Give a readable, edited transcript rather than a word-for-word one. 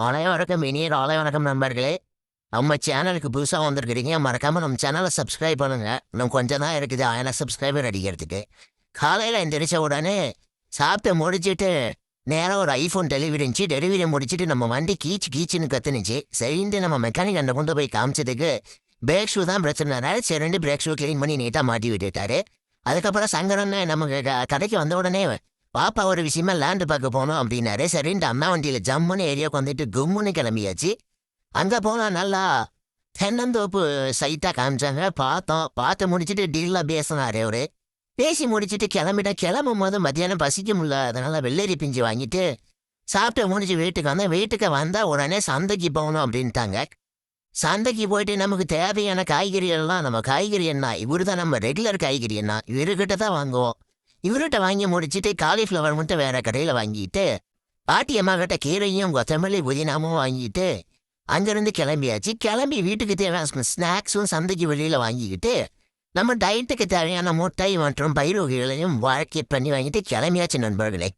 அனைவருக்கும் இனிய காலை வணக்கம் நண்பர்களே. நம்ம சேனலுக்கு புதுசாக வந்திருக்கிறீங்க, மறக்காமல் நம்ம சேனலை சப்ஸ்கிரைப் பண்ணுங்க. இன்னும் கொஞ்சம் தான் இருக்குது 1000 சப்ஸ்கிரைபர் அடிக்கிறதுக்கு. காலையில் எந்திரிச்ச உடனே சாப்பிட்டு முடிச்சுட்டு நேராக ஒரு ஐஃபோன் டெலிவரி இருந்துச்சு. டெலிவரி முடிச்சுட்டு நம்ம வண்டி கீச்சு கீச்சுன்னு கத்துனுச்சு. சரின்ட்டு நம்ம மெக்கானிக் அந்த கொண்டு போய் காமிச்சதுக்கு பிரேக் ஷூ தான் பிரச்சனை. சரிண்டு பிரேக் ஷூ க்ளீன் பண்ணி நீட்டாக மாட்டி விட்டுட்டாரு. அதுக்கப்புறம் சங்கரன்னு நமக்கு கடைக்கு வந்த உடனே பாப்பா ஒரு விஷயமா லேண்டு பார்க்க போனோம் அப்படின்னாரு. சரின்ட்டு அம்மா வண்டியில் ஜம்முன்னு ஏரியாவுக்கு வந்துட்டு கும்முன்னு கிளம்பியாச்சு. அங்கே போனால் நல்லா தென்னந்தோப்பு சைட்டாக காமிச்சாங்க. பார்த்து முடிச்சுட்டு டீலாக பேசினாரு அவரு. பேசி முடிச்சுட்டு கிளம்பும் போது மத்தியானம் பசிக்க முடியல, அதனால வெள்ளரி பிஞ்சு வாங்கிட்டு சாப்பிட்டு முடிச்சு வீட்டுக்கு வந்தால் உடனே சந்தைக்கு போகணும் அப்படின்ட்டாங்க. சந்தைக்கு போயிட்டு நமக்கு தேவையான காய்கறிகள்லாம் நம்ம காய்கறி என்ன இவரு தான் நம்ம ரெகுலர் காய்கறி என்ன இவர்கிட்ட தான் வாங்குவோம். இவர்கிட்ட வாங்கி முடிச்சுட்டு காலிஃப்ளவர் மட்டும் வேற கடையில் வாங்கிட்டு பாட்டி அம்மா கிட்ட கீரையும் கொத்தமல்லி புதினாமும் வாங்கிட்டு அங்கேருந்து கிளம்பியாச்சு. கிளம்பி வீட்டுக்கு தேவையான ஸ்நாக்ஸும் சந்தைக்கு வெளியில் வாங்கிக்கிட்டு நம்ம டயட்டுக்கு தேவையான முட்டை மற்றும் பயிர் வகைகளையும் வாக்கெட் பண்ணி வாங்கிட்டு கிளம்பியாச்சு நண்பர்களே.